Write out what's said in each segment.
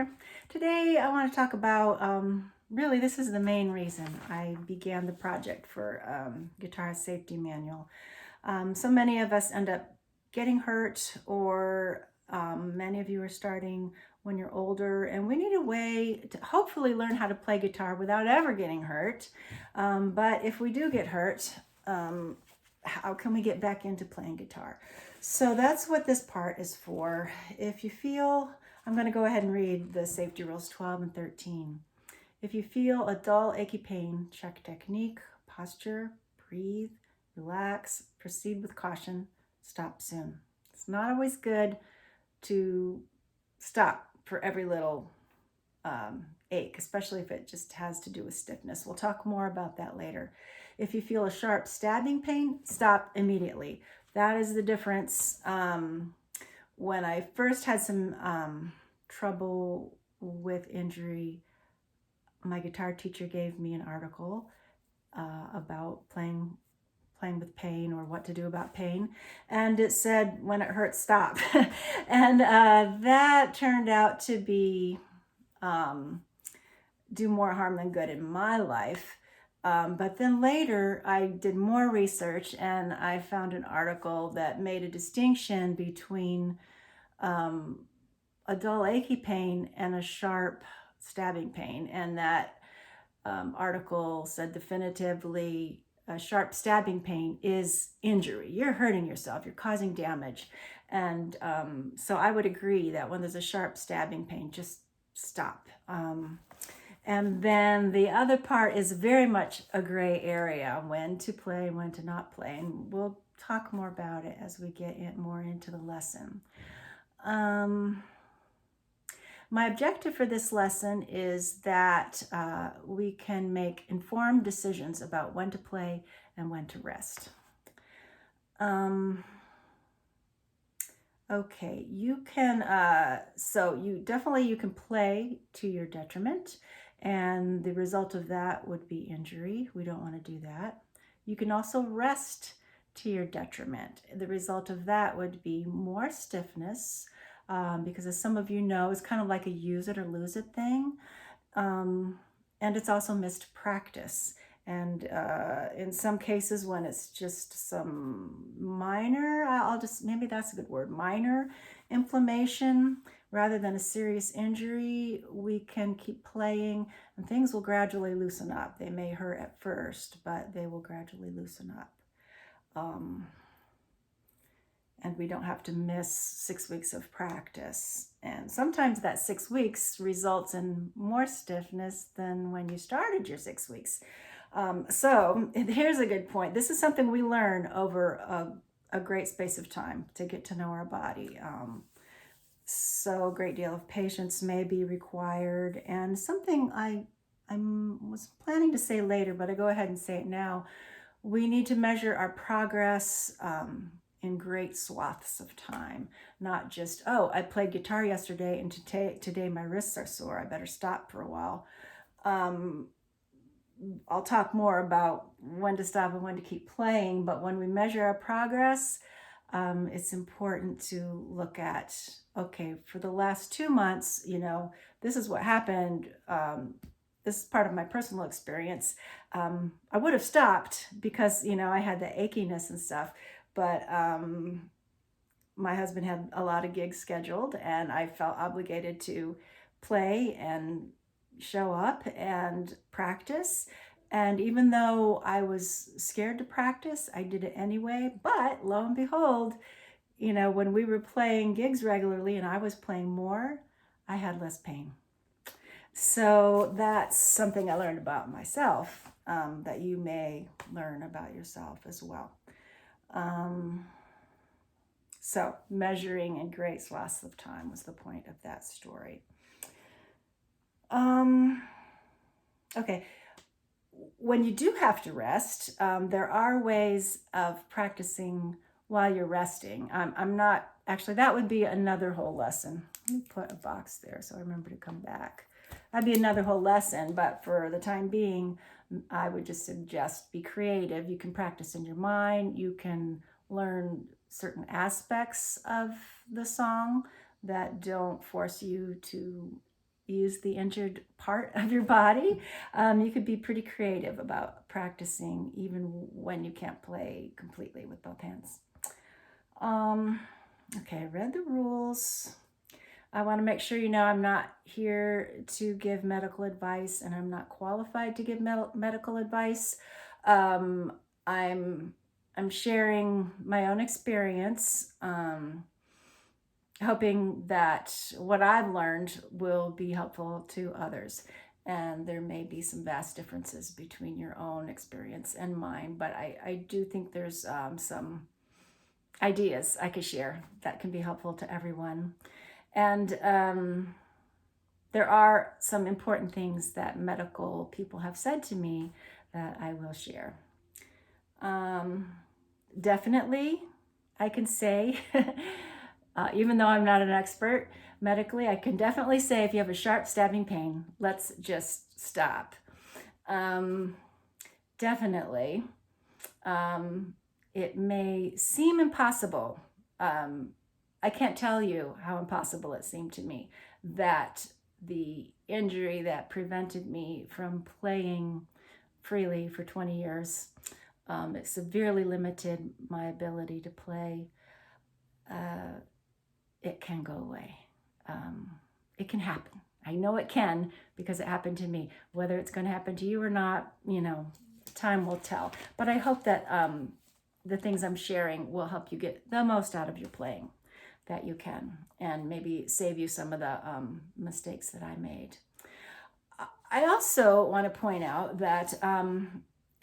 there. Today I want to talk about, really this is the main reason I began the project for Guitarist Safety Manual. So many of us end up getting hurt, or many of you are starting when you're older, and we need a way to hopefully learn how to play guitar without ever getting hurt. But if we do get hurt, how can we get back into playing guitar? So that's what this part is for. If you feel, I'm going to go ahead and read the safety rules 12 and 13. If you feel a dull, achy pain, check technique, posture, breathe, relax, proceed with caution, stop soon. It's not always good to stop for every little ache, especially if it just has to do with stiffness. We'll talk more about that later. If you feel a sharp stabbing pain, stop immediately. That is the difference. When I first had some trouble with injury, my guitar teacher gave me an article about playing with pain, or what to do about pain, and it said when it hurts, stop. And that turned out to be do more harm than good in my life. But then later I did more research, and I found an article that made a distinction between a dull achy pain and a sharp stabbing pain. And that article said definitively a sharp stabbing pain is injury. You're hurting yourself, you're causing damage. And so I would agree that when there's a sharp stabbing pain, just stop. And then the other part is very much a gray area, when to play, when to not play. And we'll talk more about it as we get more into the lesson. My objective for this lesson is that we can make informed decisions about when to play and when to rest. Okay, you can, so you can play to your detriment, and the result of that would be injury. We don't want to do that. You can also rest to your detriment. The result of that would be more stiffness, because as some of you know, it's kind of like a use it or lose it thing. And it's also missed practice. And in some cases, when it's just some minor, maybe that's a good word, minor inflammation rather than a serious injury, we can keep playing and things will gradually loosen up. They may hurt at first, but they will gradually loosen up. And we don't have to miss 6 weeks of practice. And sometimes that 6 weeks results in more stiffness than when you started your 6 weeks. So here's a good point. This is something we learn over a great space of time to get to know our body. So a great deal of patience may be required. And something I was planning to say later, but I go ahead and say it now. We need to measure our progress in great swaths of time, not just, oh, I played guitar yesterday and today my wrists are sore, I better stop for a while. I'll talk more about when to stop and when to keep playing, but when we measure our progress, it's important to look at, okay, for the last 2 months, this is what happened. This is part of my personal experience. I would have stopped because, I had the achiness and stuff, but my husband had a lot of gigs scheduled, and I felt obligated to play and show up and practice. And even though I was scared to practice, I did it anyway. But lo and behold, when we were playing gigs regularly and I was playing more, I had less pain. So that's something I learned about myself, that you may learn about yourself as well. So measuring in great swaths of time was the point of that story. Okay, when you do have to rest, there are ways of practicing while you're resting. Actually, that would be another whole lesson. Let me put a box there so I remember to come back. That'd be another whole lesson, but for the time being, I would just suggest be creative. You can practice in your mind. You can learn certain aspects of the song that don't force you to use the injured part of your body. You could be pretty creative about practicing even when you can't play completely with both hands. Okay, I read the rules. I want to make sure you know I'm not here to give medical advice, and I'm not qualified to give medical advice. I'm sharing my own experience, hoping that what I've learned will be helpful to others. And there may be some vast differences between your own experience and mine, but I do think there's some ideas I could share that can be helpful to everyone. And there are some important things that medical people have said to me that I will share. Definitely, I can say, even though I'm not an expert medically, I can definitely say if you have a sharp stabbing pain, let's just stop. Definitely. It may seem impossible. I can't tell you how impossible it seemed to me that the injury that prevented me from playing freely for 20 years, it severely limited my ability to play. It can go away. It can happen. I know it can because it happened to me. Whether it's going to happen to you or not, time will tell. But I hope that the things I'm sharing will help you get the most out of your playing that you can, and maybe save you some of the mistakes that I made. I also want to point out that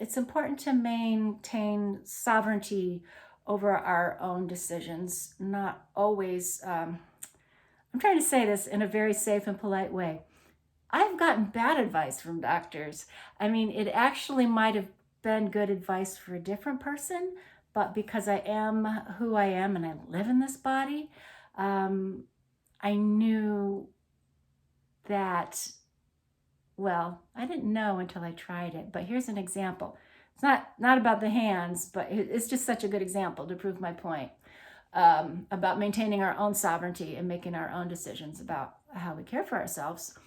it's important to maintain sovereignty over our own decisions, not always, I'm trying to say this in a very safe and polite way. I've gotten bad advice from doctors. I mean, it actually might have been good advice for a different person, but because I am who I am and I live in this body, I knew that, well, I didn't know until I tried it, but here's an example. It's not about the hands, but it's just such a good example to prove my point about maintaining our own sovereignty and making our own decisions about how we care for ourselves.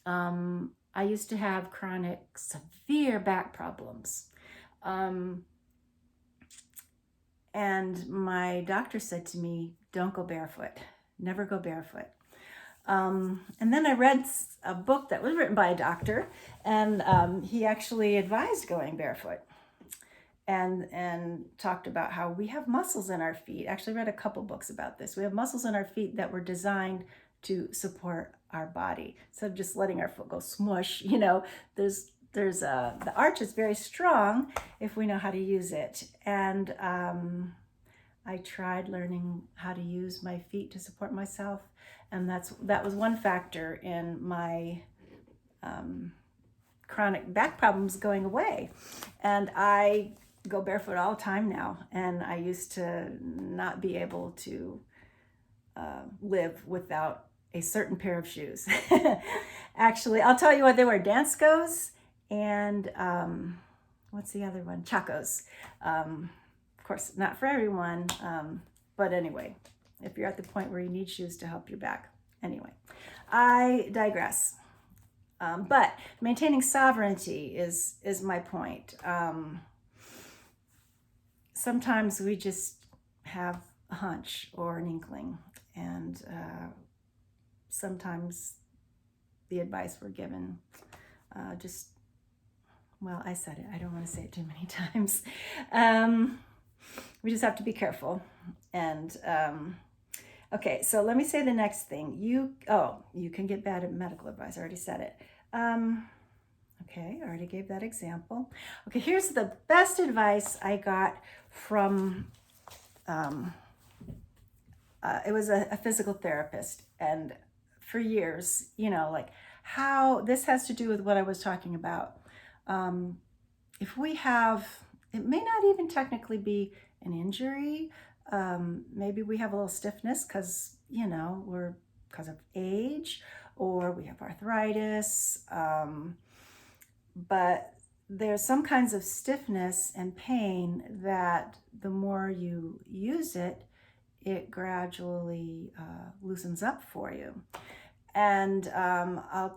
I used to have chronic, severe back problems. And my doctor said to me, don't go barefoot, never go barefoot. And then I read a book that was written by a doctor, and he actually advised going barefoot and talked about how we have muscles in our feet. Actually read a couple books about this. We have muscles in our feet that were designed to support our body. So just letting our foot go smush, the arch is very strong if we know how to use it. And I tried learning how to use my feet to support myself, and that was one factor in my chronic back problems going away. And I go barefoot all the time now, and I used to not be able to live without a certain pair of shoes. Actually, I'll tell you what they were: Danskos and what's the other one? Chacos. Of course, not for everyone, but anyway, if you're at the point where you need shoes to help your back. Anyway, I digress. But maintaining sovereignty is my point. Sometimes we just have a hunch or an inkling, and sometimes the advice we're given well, I said it. I don't want to say it too many times. We just have to be careful. And okay, so let me say the next thing. You can get bad at medical advice. I already said it. Okay, I already gave that example. Okay, here's the best advice I got from, it was a physical therapist. And for years, like how this has to do with what I was talking about. If we have, it may not even technically be an injury. Maybe we have a little stiffness because of age, or we have arthritis. But there's some kinds of stiffness and pain that the more you use it, it gradually loosens up for you. And I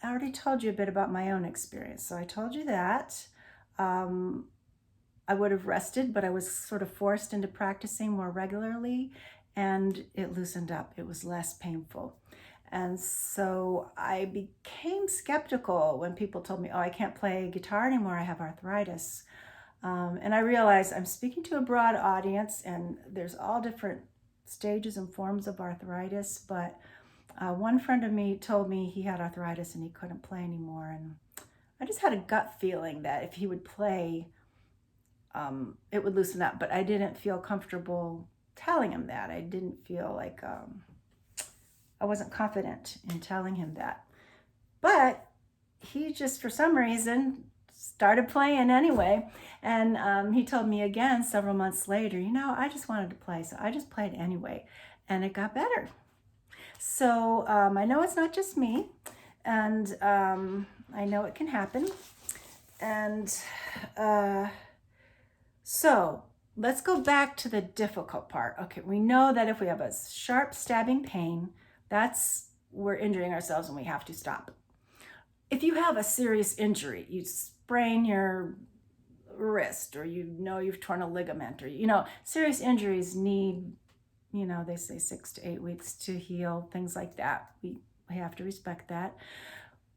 already told you a bit about my own experience. So I told you that. Um, I would have rested, but I was sort of forced into practicing more regularly, and it loosened up. It was less painful. And so I became skeptical when people told me, oh, I can't play guitar anymore, I have arthritis. And I realized I'm speaking to a broad audience, and there's all different stages and forms of arthritis. But one friend of me told me he had arthritis and he couldn't play anymore. And I just had a gut feeling that if he would play, it would loosen up. But I didn't feel comfortable telling him that. I didn't feel like I wasn't confident in telling him that. But he just, for some reason, started playing anyway. And he told me again several months later, I just wanted to play, so I just played anyway. And it got better. So I know it's not just me, and I know it can happen. And so let's go back to the difficult part. Okay, we know that if we have a sharp stabbing pain, we're injuring ourselves and we have to stop. If you have a serious injury, you sprain your wrist, or you've torn a ligament, or serious injuries need, they say 6 to 8 weeks to heal, things like that. We have to respect that.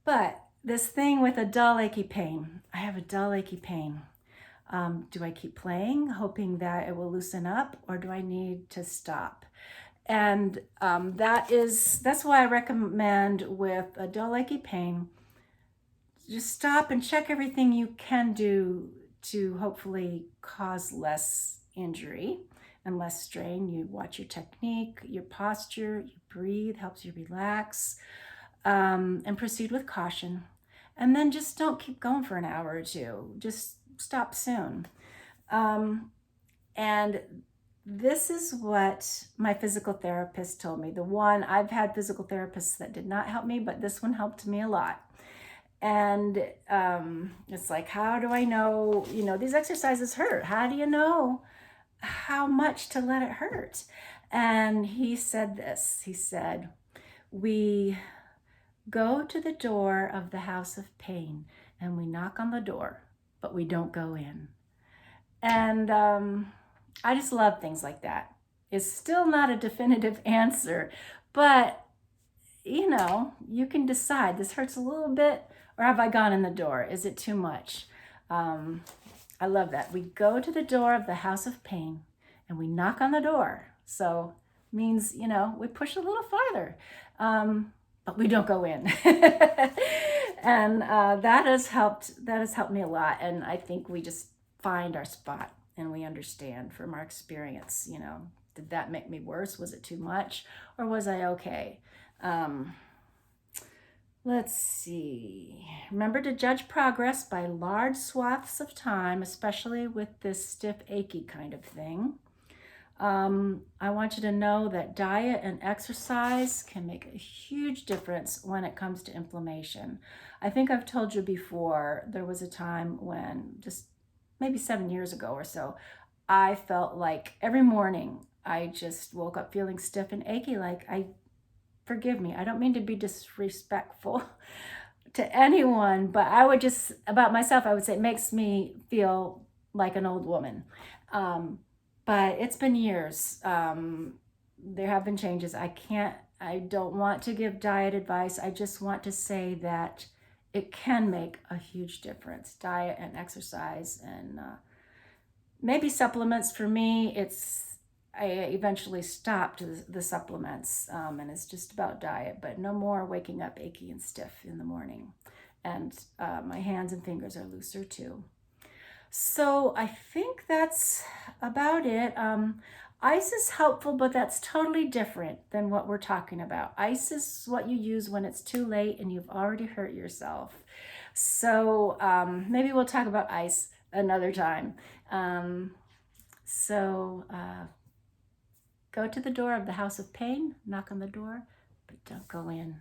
But this thing with a dull achy pain, I have a dull achy pain. Do I keep playing hoping that it will loosen up, or do I need to stop? And that's why I recommend, with a dull achy pain, just stop and check everything you can do to hopefully cause less injury and less strain. You watch your technique, your posture, you breathe, helps you relax, and proceed with caution. And then just don't keep going for an hour or two. Just stop soon. And this is what my physical therapist told me. I've had physical therapists that did not help me, but this one helped me a lot. And it's like, how do I know, these exercises hurt? How do you know how much to let it hurt? And he said this. He said, we go to the door of the house of pain and we knock on the door, but we don't go in. And I just love things like that. It's still not a definitive answer, but you can decide, this hurts a little bit, or have I gone in the door? Is it too much? I love that. We go to the door of the house of pain and we knock on the door. So means, we push a little farther, but we don't go in. And that has helped me a lot. And I think we just find our spot and we understand from our experience, did that make me worse? Was it too much? Or was I okay? Let's see. Remember to judge progress by large swaths of time, especially with this stiff, achy kind of thing. I want you to know that diet and exercise can make a huge difference when it comes to inflammation. I think I've told you before, there was a time when, just maybe 7 years ago or so, I felt like every morning I just woke up feeling stiff and achy. Forgive me, I don't mean to be disrespectful to anyone, but about myself, I would say it makes me feel like an old woman. But it's been years. There have been changes. I don't want to give diet advice. I just want to say that it can make a huge difference. Diet and exercise, and maybe supplements. For me, I eventually stopped the supplements, and it's just about diet, but no more waking up achy and stiff in the morning. And my hands and fingers are looser too. So I think that's about it. Ice is helpful, but that's totally different than what we're talking about. Ice is what you use when it's too late and you've already hurt yourself. So maybe we'll talk about ice another time. Go to the door of the house of pain, knock on the door, but don't go in.